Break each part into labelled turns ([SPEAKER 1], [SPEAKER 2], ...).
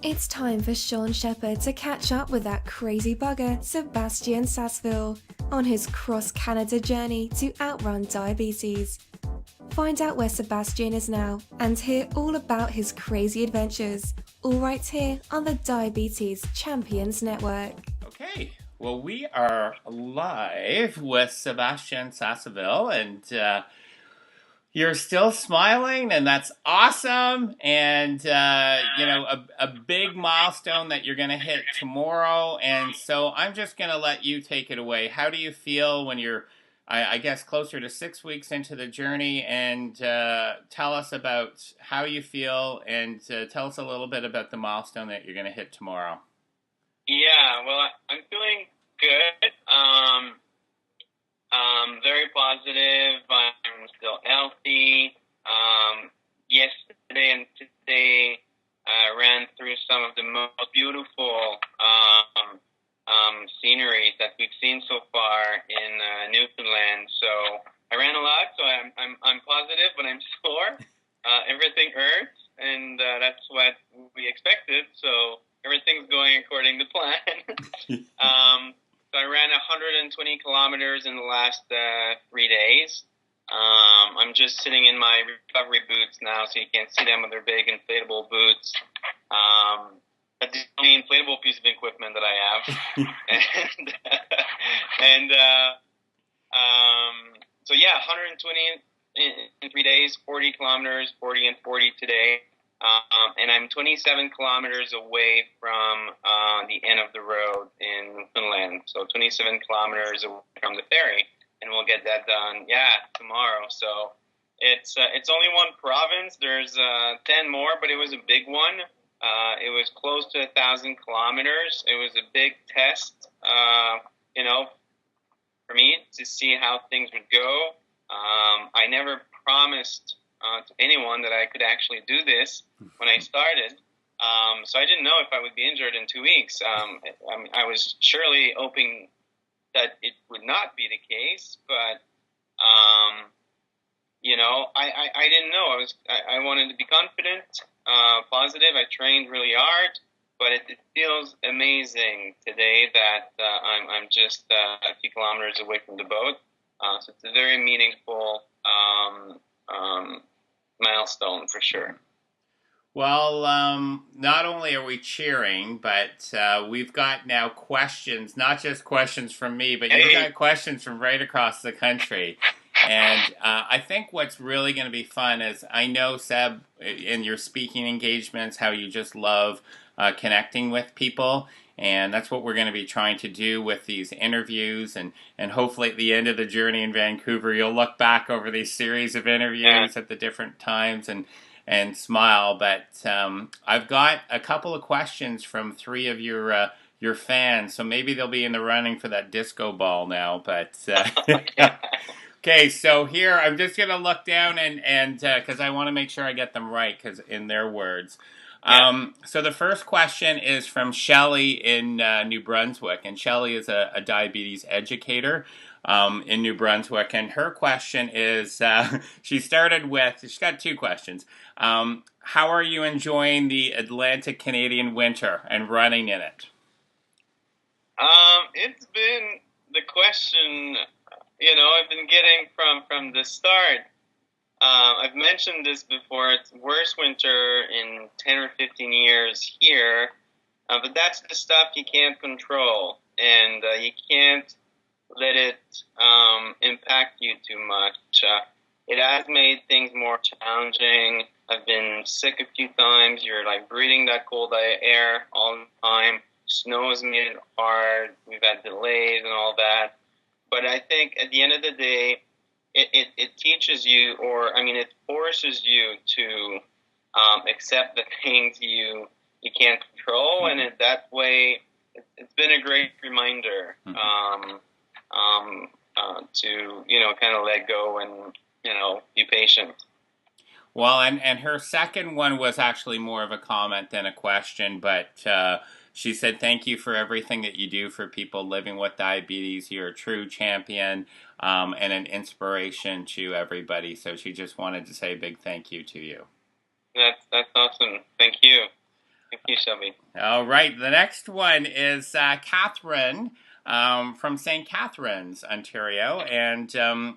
[SPEAKER 1] It's time for Shawn Shepheard to catch up with that crazy bugger, Sebastien Sasseville, on his cross-Canada journey to outrun diabetes. Find out where Sebastien is now and hear all about his crazy adventures, all right here on the Diabetes Champions Network.
[SPEAKER 2] Okay, well, we are live with Sebastien Sasseville, and you're still smiling, and that's awesome. And a big milestone that you're going to hit tomorrow. And so I'm just going to let you take it away. How do you feel when you're, I guess, closer to 6 weeks into the journey? And tell us about how you feel, and tell us a little bit about the milestone that you're going to hit tomorrow.
[SPEAKER 3] Yeah, well, I'm feeling good. Very positive. I'm still healthy. Yesterday and today, I ran through some of the most beautiful sceneries that we've seen so far in Newfoundland. So I ran a lot, so I'm positive, but I'm sore. Everything hurts, and that's what we expected. So everything's going according to plan. So I ran 120 kilometers in the last 3 days. I'm just sitting in my recovery boots now, so you can't see them, but they're big inflatable boots. That's the only inflatable piece of equipment that I have. So yeah, 120 in 3 days, 40 kilometers, 40 and 40 today. And I'm 27 kilometers away from the end of the road in Newfoundland. So 27 kilometers away from the ferry, and we'll get that done, tomorrow. So it's only one province. There's 10 more, but it was a big one. It was close to 1,000 kilometers. It was a big test, for me to see how things would go. I never promised to anyone that I could actually do this when I started. So I didn't know if I would be injured in 2 weeks. I was surely hoping that it would not be the case, but I didn't know. I wanted to be confident, positive. I trained really hard, but it feels amazing today that I'm just a few kilometers away from the boat. So it's a very meaningful milestone for sure.
[SPEAKER 2] Well, not only are we cheering, but we've got now questions, not just questions from me, but you've got questions from right across the country. And I think what's really going to be fun is, I know, Seb, in your speaking engagements, how you just love connecting with people. And that's what we're going to be trying to do with these interviews. And hopefully at the end of the journey in Vancouver, you'll look back over these series of interviews at the different times and smile. But I've got a couple of questions from 3 of your fans. So maybe they'll be in the running for that disco ball now. But okay, so here I'm just going to look down and because I want to make sure I get them right, because in their words. So the first question is from Shelley in New Brunswick, and Shelley is a diabetes educator in New Brunswick, and her question is, she's got 2 questions. How are you enjoying the Atlantic Canadian winter and running in it?
[SPEAKER 3] It's been the question, I've been getting from the start. I've mentioned this before. It's worst winter in 10 or 15 years here, but that's the stuff you can't control, and you can't let it impact you too much. It has made things more challenging. I've been sick a few times. You're like breathing that cold air all the time. Snow has made it hard. We've had delays and all that. But I think at the end of the day, it teaches you, it forces you to accept the things you can't control, and that way, it's been a great reminder to kind of let go and be patient.
[SPEAKER 2] Well, and her second one was actually more of a comment than a question, but she said, thank you for everything that you do for people living with diabetes. You're a true champion and an inspiration to everybody. So she just wanted to say a big thank you to you.
[SPEAKER 3] That's awesome. Thank you. Thank you, Shelby.
[SPEAKER 2] All right. The next one is Catherine from St. Catharines, Ontario. And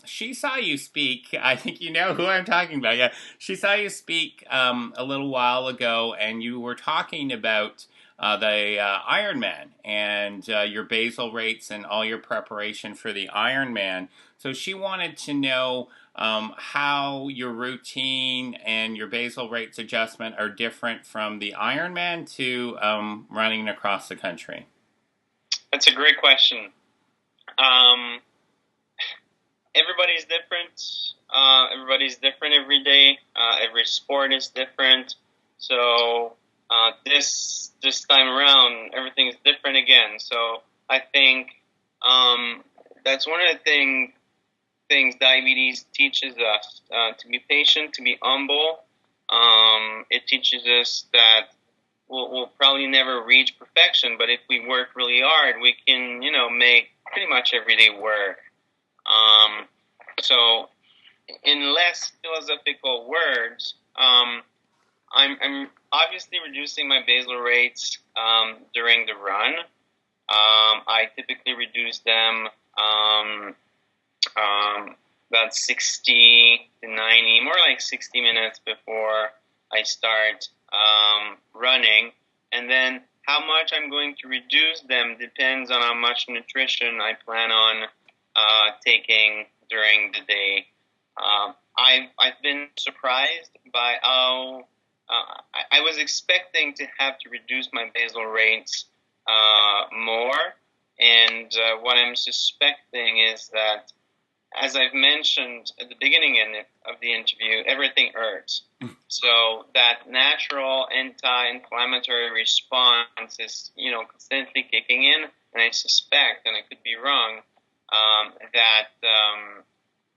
[SPEAKER 2] she saw you speak. I think you know who I'm talking about. Yeah. She saw you speak a little while ago, and you were talking about the Ironman and your basal rates and all your preparation for the Ironman. So she wanted to know how your routine and your basal rates adjustment are different from the Ironman to running across the country.
[SPEAKER 3] That's a great question. Everybody's different. Everybody's different every day. Every sport is different. So this time around, everything's different again. So I think that's one of the things diabetes teaches us, to be patient, to be humble. It teaches us that we'll probably never reach perfection, but if we work really hard, we can, make pretty much every day work. So in less philosophical words, I'm obviously reducing my basal rates during the run. I typically reduce them about 60 to 90, more like 60 minutes before I start running. And then how much I'm going to reduce them depends on how much nutrition I plan on taking during the day. I've been surprised by how I was expecting to have to reduce my basal rates more. And what I'm suspecting is that, as I've mentioned at the beginning of the interview, everything hurts. So that natural anti-inflammatory response is, constantly kicking in. And I suspect, and I could be wrong, that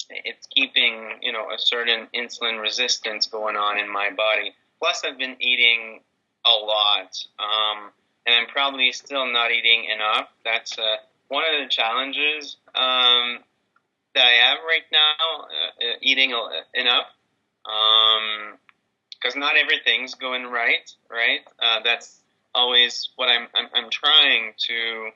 [SPEAKER 3] it's keeping, a certain insulin resistance going on in my body. Plus, I've been eating a lot, and I'm probably still not eating enough. That's one of the challenges that I have right now, eating enough, because not everything's going right. That's always what I'm trying to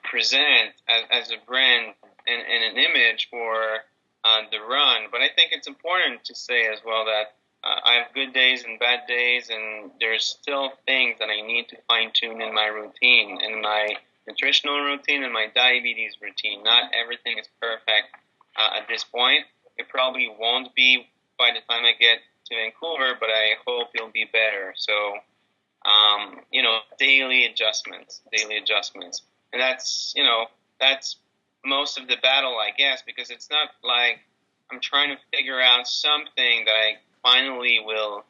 [SPEAKER 3] present as a brand and an image for the run. But I think it's important to say as well that I have good days and bad days, and there's still things that I need to fine-tune in my routine, in my nutritional routine and my diabetes routine. Not everything is perfect at this point. It probably won't be by the time I get to Vancouver, but I hope it'll be better. So, daily adjustments. And that's most of the battle, I guess, because it's not like I'm trying to figure out something that I finally will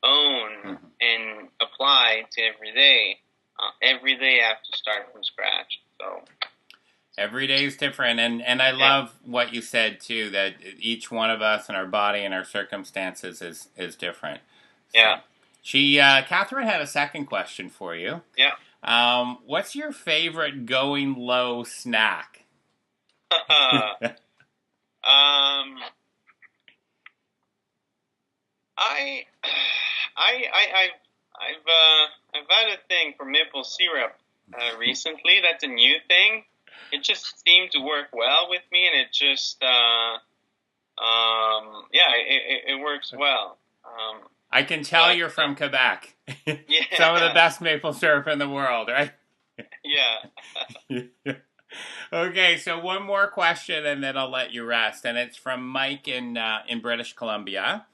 [SPEAKER 3] own and apply to every day. Every day I have to start from scratch. So
[SPEAKER 2] every day is different, and I love what you said too, that each one of us and our body and our circumstances is different. So,
[SPEAKER 3] yeah.
[SPEAKER 2] Catherine had a second question for you.
[SPEAKER 3] Yeah.
[SPEAKER 2] What's your favorite going low snack?
[SPEAKER 3] I've had a thing for maple syrup recently. That's a new thing. It just seemed to work well with me, and it just it works well.
[SPEAKER 2] I can tell you're from Quebec.
[SPEAKER 3] Yeah.
[SPEAKER 2] Some of the best maple syrup in the world, right?
[SPEAKER 3] Yeah.
[SPEAKER 2] Okay, so one more question, and then I'll let you rest. And it's from Mike in British Columbia.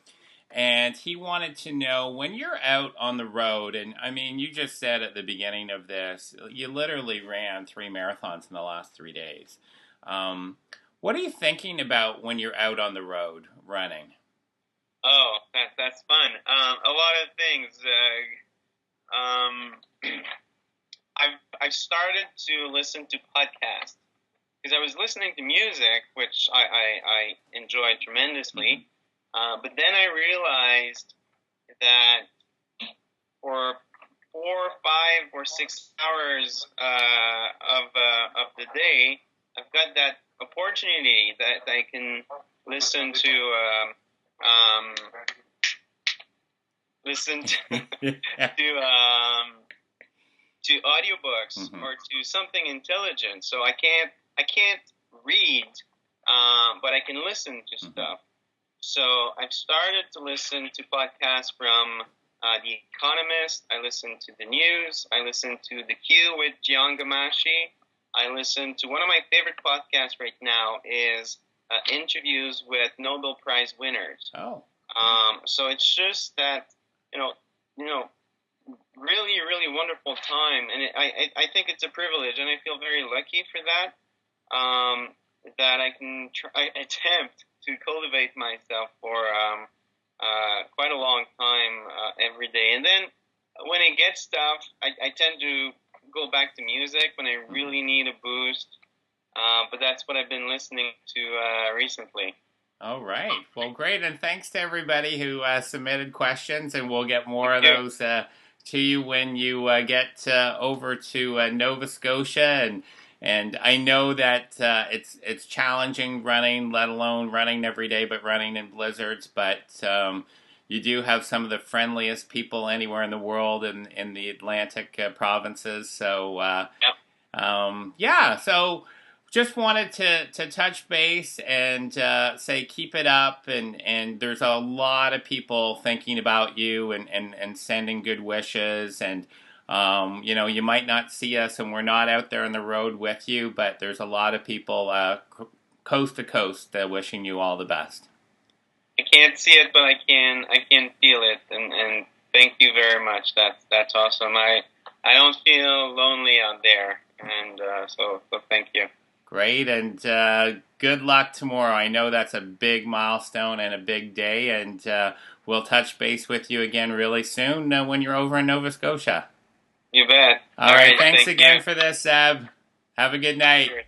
[SPEAKER 2] And he wanted to know, when you're out on the road, and I mean, you just said at the beginning of this, you literally ran 3 marathons in the last 3 days. What are you thinking about when you're out on the road running?
[SPEAKER 3] Oh, that's fun. A lot of things. I've started to listen to podcasts because I was listening to music, which I enjoyed tremendously. But then I realized that for 4, 5, or 6 hours of the day, I've got that opportunity that I can listen to listen to audiobooks or to something intelligent. So I can't read, but I can listen to stuff. So I've started to listen to podcasts from The Economist. I listen to the news. I listen to The Q with Jian Gamashi. I listen to one of my favorite podcasts right now is interviews with Nobel Prize winners.
[SPEAKER 2] Oh.
[SPEAKER 3] So it's just that, really, really wonderful time. And I think it's a privilege, and I feel very lucky for that, that I can attempt to cultivate myself for quite a long time every day. And then when it gets tough, I tend to go back to music when I really need a boost. But that's what I've been listening to recently.
[SPEAKER 2] All right. Well, great. And thanks to everybody who submitted questions, and we'll get more of those to you when you get over to Nova Scotia. And I know that it's challenging running, let alone running every day, but running in blizzards. But you do have some of the friendliest people anywhere in the world in the Atlantic provinces. So, so just wanted to touch base and say keep it up. And there's a lot of people thinking about you and sending good wishes. And you might not see us, and we're not out there on the road with you, but there's a lot of people coast to coast wishing you all the best.
[SPEAKER 3] I can't see it, but I can feel it, and thank you very much. That's awesome. I don't feel lonely out there, and so thank you.
[SPEAKER 2] Great, and good luck tomorrow. I know that's a big milestone and a big day, and we'll touch base with you again really soon when you're over in Nova Scotia.
[SPEAKER 3] You bet.
[SPEAKER 2] All right, thanks again for this, Seb. Have a good night.
[SPEAKER 3] Sure.